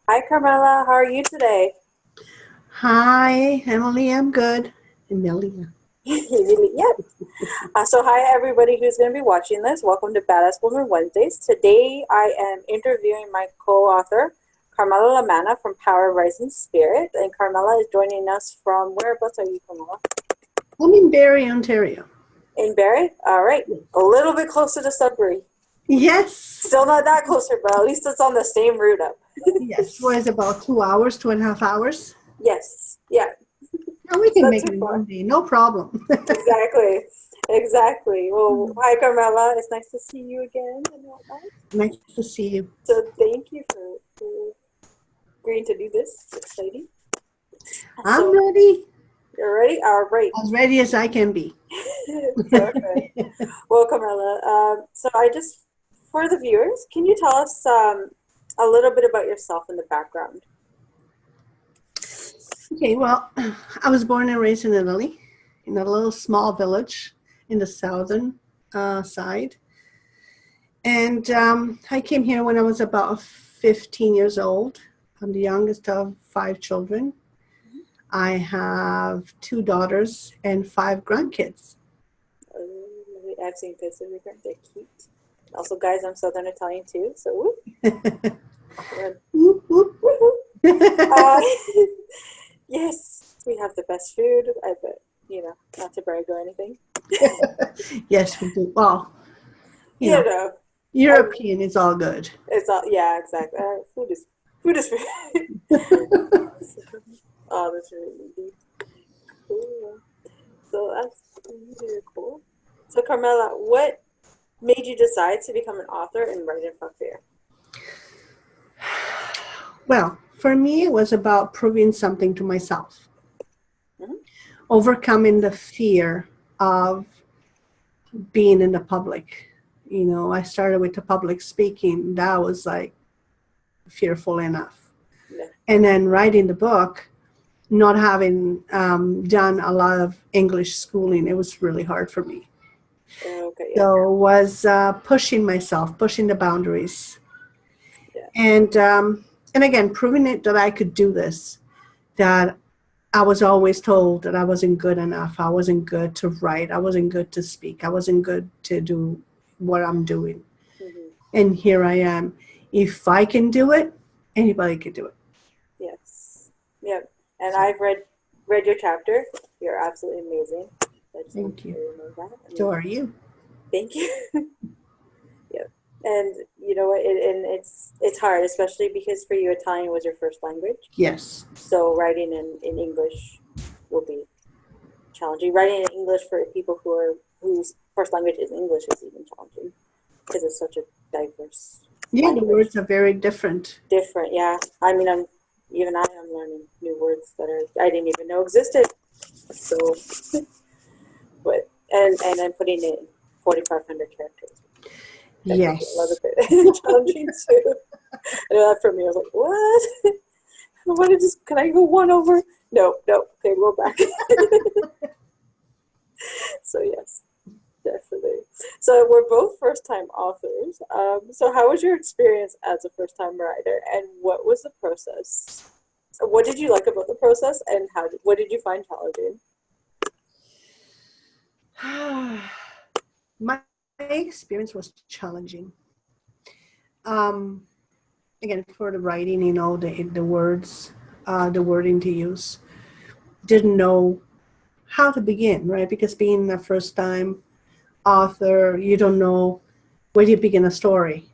Hi, Carmela. How are you today? Hi, Emily. I'm good. Amelia. Yeah. So, hi, everybody who's going to be watching this. Welcome to Badass Woman Wednesdays. Today, I am interviewing my co-author, Carmela Lamanna from Power Rising Spirit. And Carmela is joining us from whereabouts are you, Carmela? I'm in Barrie, Ontario. In Barrie? All right. A little bit closer to Sudbury. Yes. Still not that closer, but at least it's on the same route up. Yes. What is it, about 2 hours, 2.5 hours? Yes. Yeah. No, we It's can not make too it in far. one day. No problem. Exactly. Exactly. Well, hi, Carmela. It's nice to see you again and whatnot. Nice to see you. So thank you for agreeing to do this. It's exciting. I'm So ready. you're ready? All right. As ready as I can be. Perfect. Well, Carmela, so for the viewers, can you tell us a little bit about yourself and the background? Okay, well, I was born and raised in Italy, in a little small village in the southern side. And I came here when I was about 15 years old. I'm the youngest of five children. I have two daughters and five grandkids. I've seen pictures of your friends. They're cute. Also, guys, I'm Southern Italian too. So, Whoop, whoop. uh, yes, we have the best food. I bet, not to brag or anything. Yes, we do. Well, you You know, know, I, European is all good. it's all, yeah, exactly. Food is food. Oh, that's really deep. Cool. So that's really cool. So Carmela, what made you decide to become an author and write in Fuck Fear? Well, for me, it was about proving something to myself, Mm-hmm. overcoming the fear of being in the public. I started with the public speaking. That was like fearful enough. Yeah. And then writing the book, not having done a lot of English schooling, it was really hard for me. Okay. Yeah. So was pushing myself, pushing the boundaries, Yeah. and again proving it that I could do this. That I was always told that I wasn't good enough. I wasn't good to write. I wasn't good to speak. I wasn't good to do what I'm doing. Mm-hmm. And here I am. If I can do it, anybody can do it. Yes. Yep. And So I've read your chapter. You're absolutely amazing. I just want thank you. you to know that. I So mean, are you? thank you. Yep. And you know what? And it's hard, especially because for you, Italian was your first language. Yes. So writing in English will be challenging. Writing in English for people whose first language is English is even challenging because it's such a diverse Yeah, the language. words are very different. Different, yeah. I mean, I am learning new words that I didn't even know existed. So, but and I'm putting it in 4,500 characters. That can be a little Yes. bit challenging too. I know that for me. I was like, what? What is this? Can I go one over? No, no. Okay, go back. So yes, definitely. So we're both first-time authors. So how was your experience as a first-time writer, and what was the process? What did you like about the process, and what did you find challenging? My experience was challenging. Um, Again, for the writing, the words, the wording to use. Didn't know how to begin, right? Because being a first time author, you don't know where do you begin a story.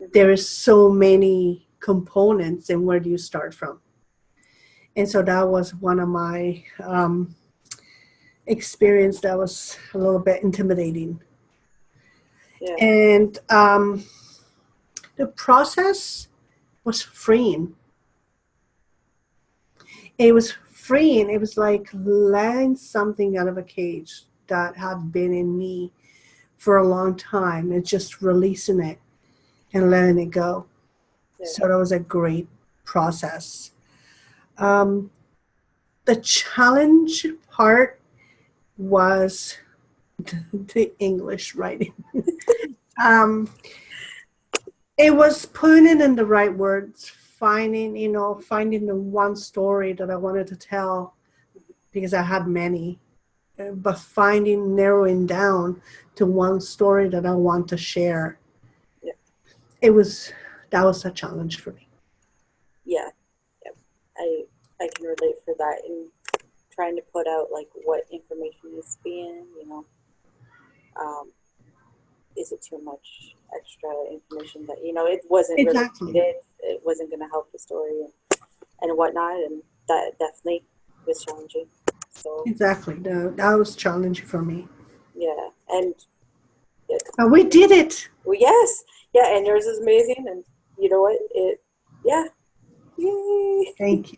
Mm-hmm. There is so many components, and where do you start from? And so that was one of my experience that was a little bit intimidating. Yeah, And the process was freeing. It was freeing. It was like letting something out of a cage that had been in me for a long time and just releasing it and letting it go. yeah, So that was a great process. Um, the challenge part was the English writing. um, it was putting in the right words finding the one story that I wanted to tell, because I had many, but narrowing down to one story that I want to share. Yeah. That was a challenge for me. Yeah. Yeah. I can relate for that in trying to put out like what information is being, is it too much extra information that, it wasn't Exactly. really needed, it wasn't going to help the story and whatnot, and that definitely was challenging. So Exactly. That was challenging for me. yeah, and But we did it. well, yes, yeah, and yours is amazing, and you know what? Yeah, yay! Thank you.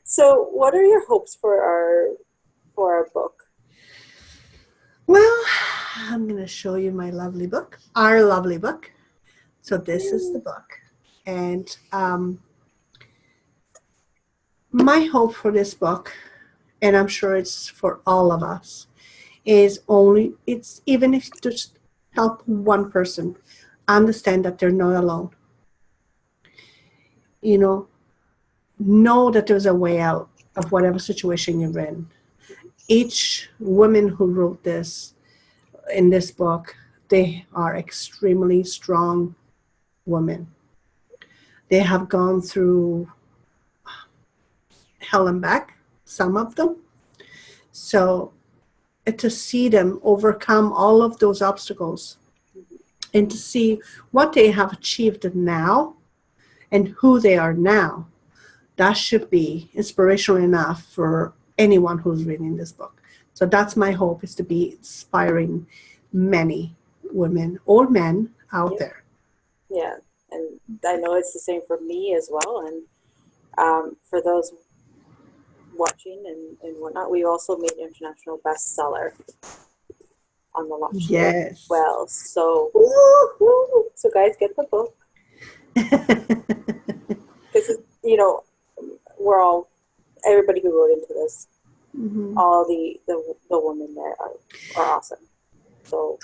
So, what are your hopes for our book? Well, I'm going to show you my lovely book, our lovely book. So this is the book. And my hope for this book, and I'm sure it's for all of us, it's even if just help one person understand that they're not alone. Know that there's a way out of whatever situation you're in. Each woman who wrote this in this book, they are extremely strong women. They have gone through hell and back, some of them. So to see them overcome all of those obstacles and to see what they have achieved now and who they are now, that should be inspirational enough for anyone who's reading this book. So that's my hope, is to be inspiring many women or men out there. Yeah, and I know it's the same for me as well. And for those watching and whatnot, we also made international bestseller on the launch day as well. So, so guys, get the book. Because, we're all, everybody who wrote into this, all the women there are awesome. So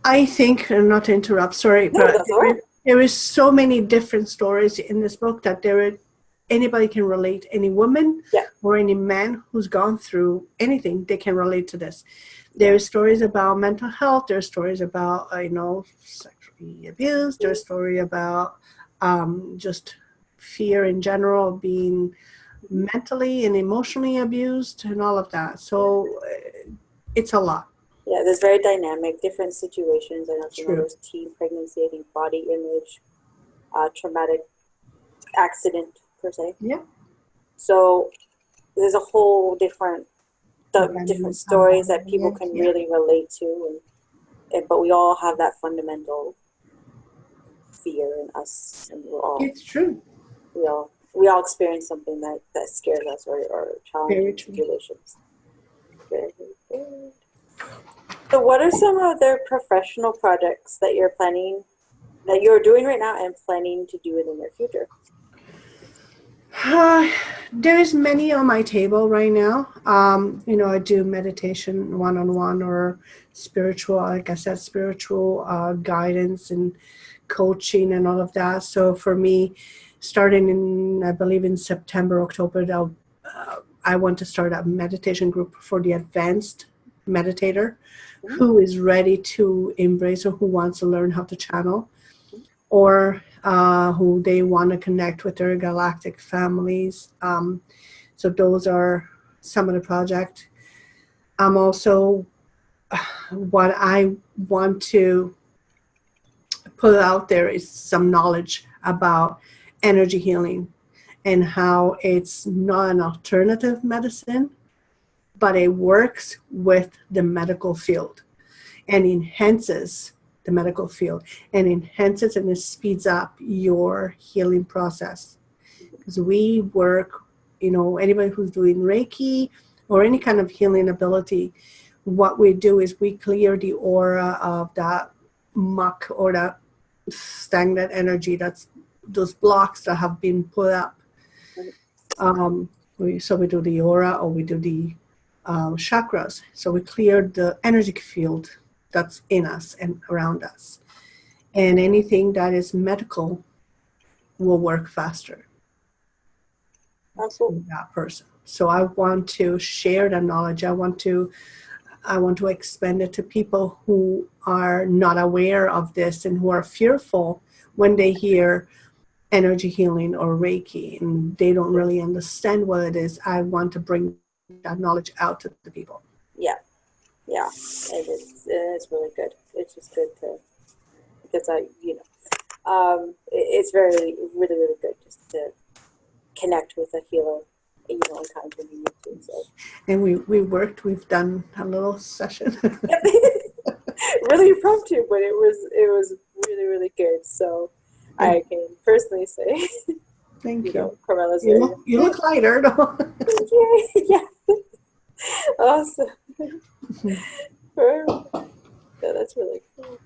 I think, not to interrupt, sorry, no, but there is so many different stories in this book that anybody can relate. Any woman or any man who's gone through anything, they can relate to this. There are stories about mental health. There are stories about, sexually abuse. There's a story about just fear in general, being mentally and emotionally abused and all of that. So it's a lot. Yeah, there's very dynamic, different situations. I know there's teen pregnancy, I think body image, traumatic accident per se. Yeah. So there's a whole different stories that people can really relate to, but we all have that fundamental fear in us, and it's true. We all experience something that scares us or challenging situations. Very good. So what are some other professional projects that you're doing right now and planning to do in the near future? There's many on my table right now. I do meditation one-on-one or spiritual, like I said, spiritual guidance and coaching and all of that. So for me, starting I believe in September, October, I want to start a meditation group for the advanced meditator who is ready to embrace or who wants to learn how to channel, or who they want to connect with their galactic families. So those are some of the projects. I'm also, what I want to put out there is some knowledge about energy healing and how it's not an alternative medicine, but it works with the medical field and enhances the medical field and enhances and it speeds up your healing process. Because we work, anybody who's doing Reiki or any kind of healing ability, what we do is we clear the aura of that muck or that stagnant energy, that's those blocks that have been put up. So we do the aura or we do the chakras. So we clear the energy field that's in us and around us. And anything that is medical, will work faster Absolutely. with that person. So I want to share the knowledge. I want to expand it to people who are not aware of this and who are fearful when they hear energy healing or Reiki and they don't really understand what it is. I want to bring that knowledge out to the people. Yeah. It's really good. It's just good to, because it's really, really good just to connect with a healer, in times when you need to. So. And we've done a little session. Really impromptu, but it was really, really good. So I can personally say, Thank you. Carmela's you look lighter. yeah. Awesome. Yeah, that's really cool.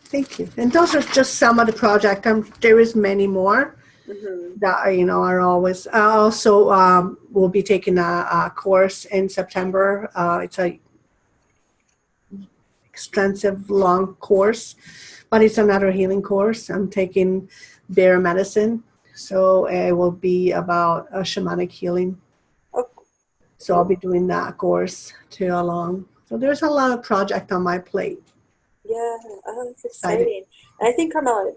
Thank you. And those are just some of the projects. There is many more that are always. I also will be taking a course in September. It's a extensive, long course, but it's another healing course. I'm taking bear medicine, so it will be about shamanic healing. Oh. So I'll be doing that course too along. So there's a lot of project on my plate. Yeah, that's exciting. And I think, Carmela,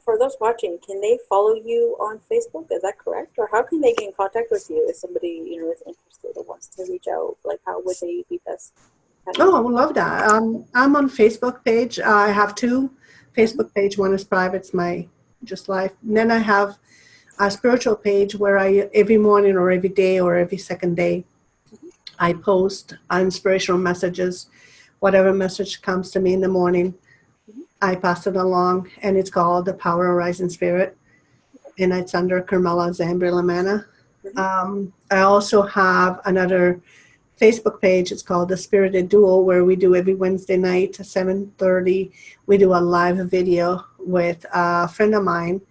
for those watching, can they follow you on Facebook? Is that correct? Or how can they get in contact with you if somebody, is interested or wants to reach out? Like, how would they be best? Oh, I would love that. I'm on Facebook page. I have two Facebook page. One is private, it's my just life. And then I have a spiritual page where I every morning or every day or every second day I post inspirational messages. Whatever message comes to me in the morning, I pass it along, and it's called The Power of Rising Spirit, and it's under Carmela Zambri Lamanna. I also have another Facebook page. It's called The Spirited Duel, where we do every Wednesday night at 7:30. We do a live video with a friend of mine,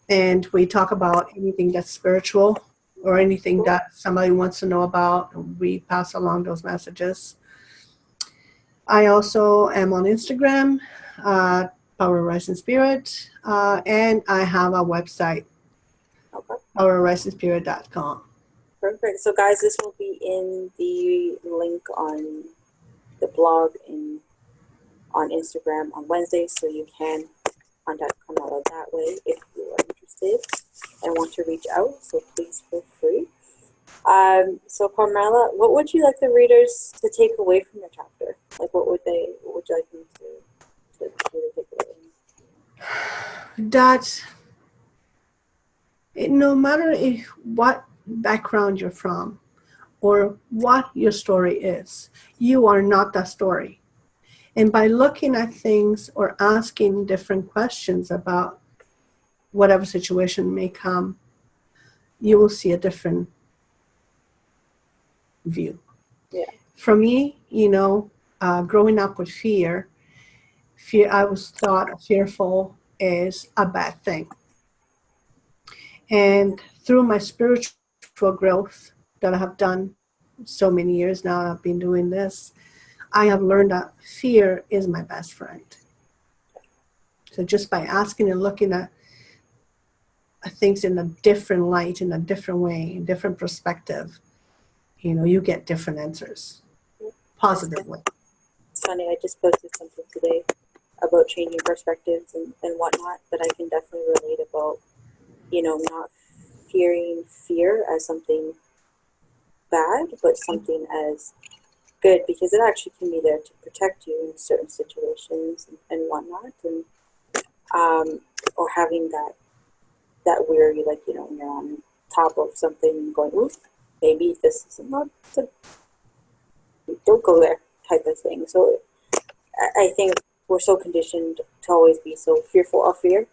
and we talk about anything that's spiritual or anything that somebody wants to know about. We pass along those messages. I also am on Instagram, Power Rising Spirit, and I have a website, powerrisingspirit.com. Perfect. So, guys, this will be in the link on the blog and on Instagram on Wednesday, so you can contact Carmela that way if you are interested and want to reach out. So please feel free. So, Carmela, what would you like the readers to take away from your chapter? Like, what would you like them to really take away? That no matter what background you're from or what your story is, you are not that story. And by looking at things or asking different questions about whatever situation may come, you will see a different view. Yeah. For me, growing up with fear, I was thought fearful is a bad thing. And through my spiritual growth that I have done so many years now, I've been doing this, I have learned that fear is my best friend. So just by asking and looking at things in a different light, in a different way, in different perspective, you get different answers, positively. It's funny, I just posted something today about changing perspectives and whatnot, but I can definitely relate about, not fearing fear as something bad, but something as good, because it actually can be there to protect you in certain situations and whatnot, and or having that weary, like, when you're on top of something and going, ooh, maybe this is not, don't go there type of thing. So I think we're so conditioned to always be so fearful of fear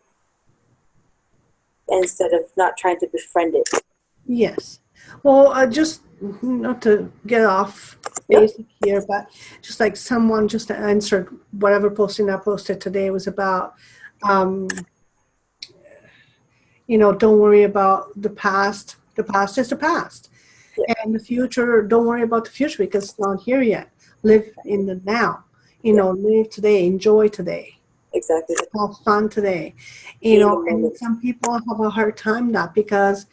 instead of not trying to befriend it. Yes. Well, just not to get off basic here, but just like someone just answered whatever posting I posted today was about, don't worry about the past. The past is the past. Yeah. And the future, don't worry about the future because it's not here yet. Live in the now. Live today, enjoy today. Exactly. Have fun today. Be in the And moment. some people have a hard time that because,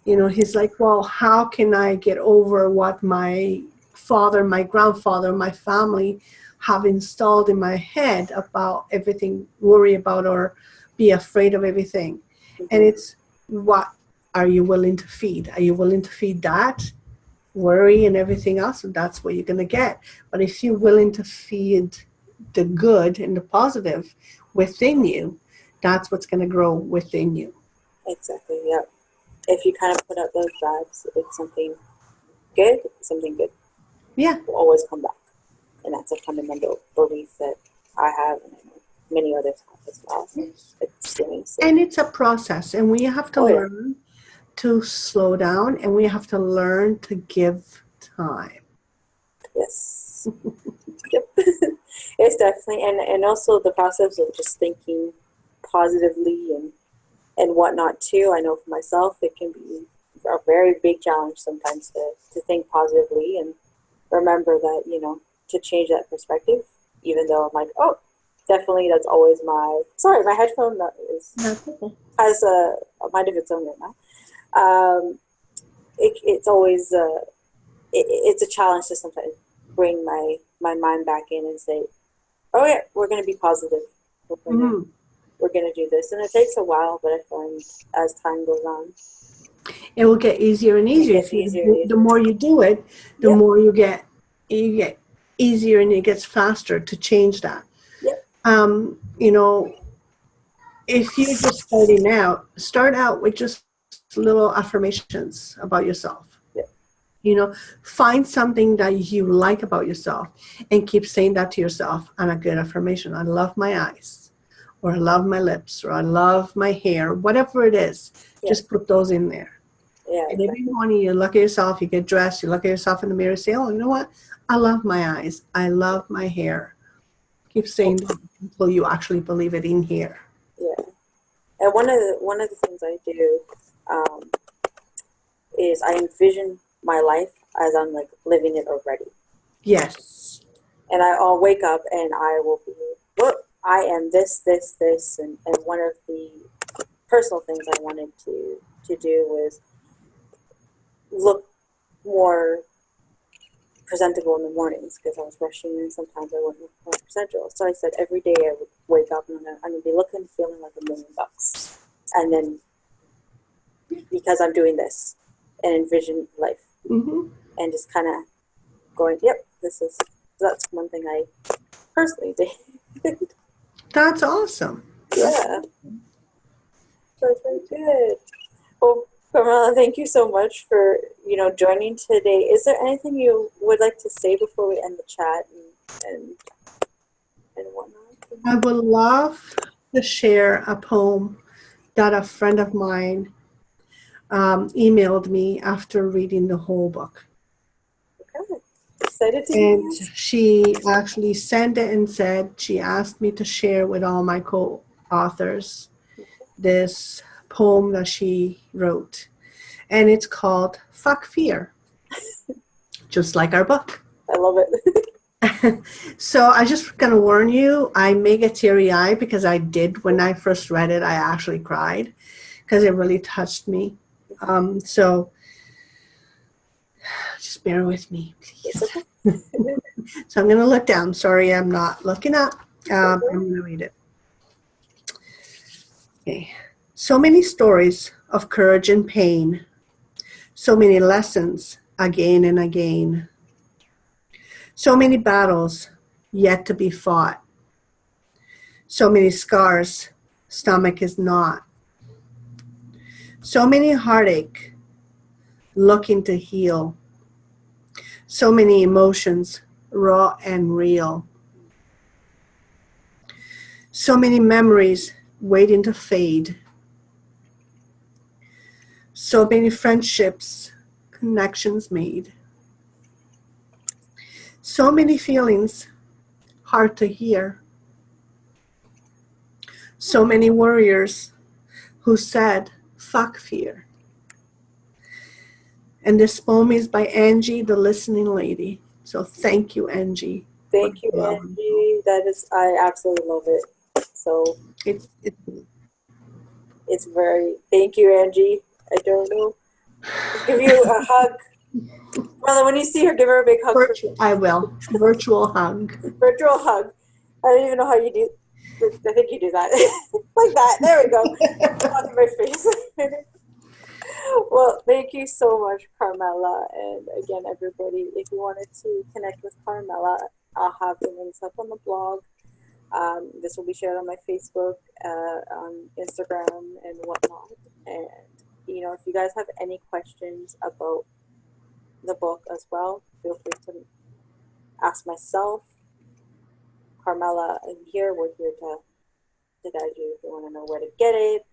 he's like, well, how can I get over what my father, my grandfather, my family have installed in my head about everything, worry about or be afraid of everything. And it's, what are you willing to feed? Are you willing to feed that? Worry and everything else, and that's what you're going to get. But if you're willing to feed the good and the positive within you, that's what's going to grow within you. Exactly. Yeah. If you kind of put out those vibes, it's something good. Something good. Yeah. Will always come back, and that's a fundamental belief that I have, and I know many others have as well. So Yes. it's nice. And it's a process, and we have to learn to slow down, and we have to learn to give time. Yes. Yep. It's definitely, and also the process of just thinking positively and whatnot too. I know for myself, it can be a very big challenge sometimes to think positively and remember that, to change that perspective, even though I'm like, oh, definitely that's always sorry, my headphone has a mind of its own right now. It's always, it's a challenge to sometimes bring my mind back in and say, oh yeah, we're going to be positive. We're gonna do this, and it takes a while, but I find as time goes on, it will get easier and easier. The more you do it, the more you get easier, and it gets faster to change that. Yep. If you're just starting out, start out with just little affirmations about yourself. Yep. Find something that you like about yourself and keep saying that to yourself on a good affirmation. I love my eyes, or I love my lips, or I love my hair, whatever it is. Just put those in there. Yeah, and every morning you look at yourself, you get dressed, you look at yourself in the mirror, say, oh, you know what? I love my eyes. I love my hair. Keep saying that until you actually believe it in here. Yeah. And one of the things I do is I envision my life as I'm like living it already. Yes. And I'll wake up and I will be, look, I am this, and one of the personal things I wanted to do was look more presentable in the mornings because I was rushing and sometimes I wasn't more presentable. So I said every day I would wake up and I'm going to be looking, feeling like $1 million. And then because I'm doing this and envision life and just kind of going, yep, that's one thing I personally did. That's awesome. Yeah. So it's very good. Well, Carmela, thank you so much for, joining today. Is there anything you would like to say before we end the chat and whatnot? I would love to share a poem that a friend of mine emailed me after reading the whole book. Okay. Excited to hear. And she actually sent it and said she asked me to share with all my co-authors this poem that she wrote. And it's called Fuck Fear. Just like our book. I love it. So I just gonna warn you, I may get teary-eyed because I did, when I first read it, I actually cried because it really touched me. So just bear with me, please. So I'm gonna look down. Sorry, I'm not looking up. I'm gonna read it. Okay. So many stories of courage and pain. So many lessons again and again. So many battles yet to be fought. So many scars, stomach is not. So many heartache looking to heal. So many emotions, raw and real. So many memories waiting to fade. So many friendships, connections made. So many feelings, hard to hear. So many warriors who said, fuck fear. And this poem is by Angie, the listening lady. So thank you, Angie. Thank you, Angie. I absolutely love it. So It's it's very, thank you, Angie. I don't know. Just give you a hug. Brother, when you see her, give her a big hug. virtual. I will virtual hug. Virtual hug. I don't even know how you do. I think you do that. Like that. There we go. On my face. Well, thank you so much, Carmela. And again, everybody, if you wanted to connect with Carmela, I'll have the links up on the blog. This will be shared on my Facebook, on Instagram, and whatnot. And, if you guys have any questions about the book as well, feel free to ask myself, Carmela, and here. We're here to guide you if you want to know where to get it,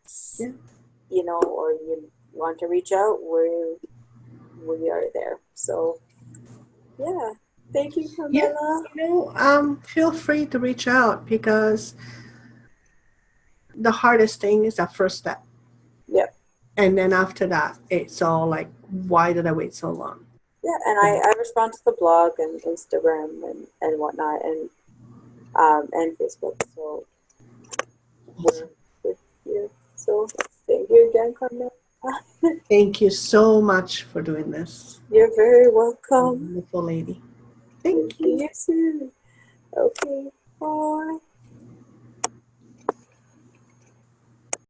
or you want to reach out, we are there. So, yeah. Thank you, Carmela. Feel free to reach out because the hardest thing is that first step. Yep. And then after that, it's all like, why did I wait so long? Yeah, and I respond to the blog and Instagram and whatnot and Facebook. So we're here. So thank you again, Carmela. Thank you so much for doing this. You're very welcome. Wonderful lady. Thank you. See you soon. Okay. Bye.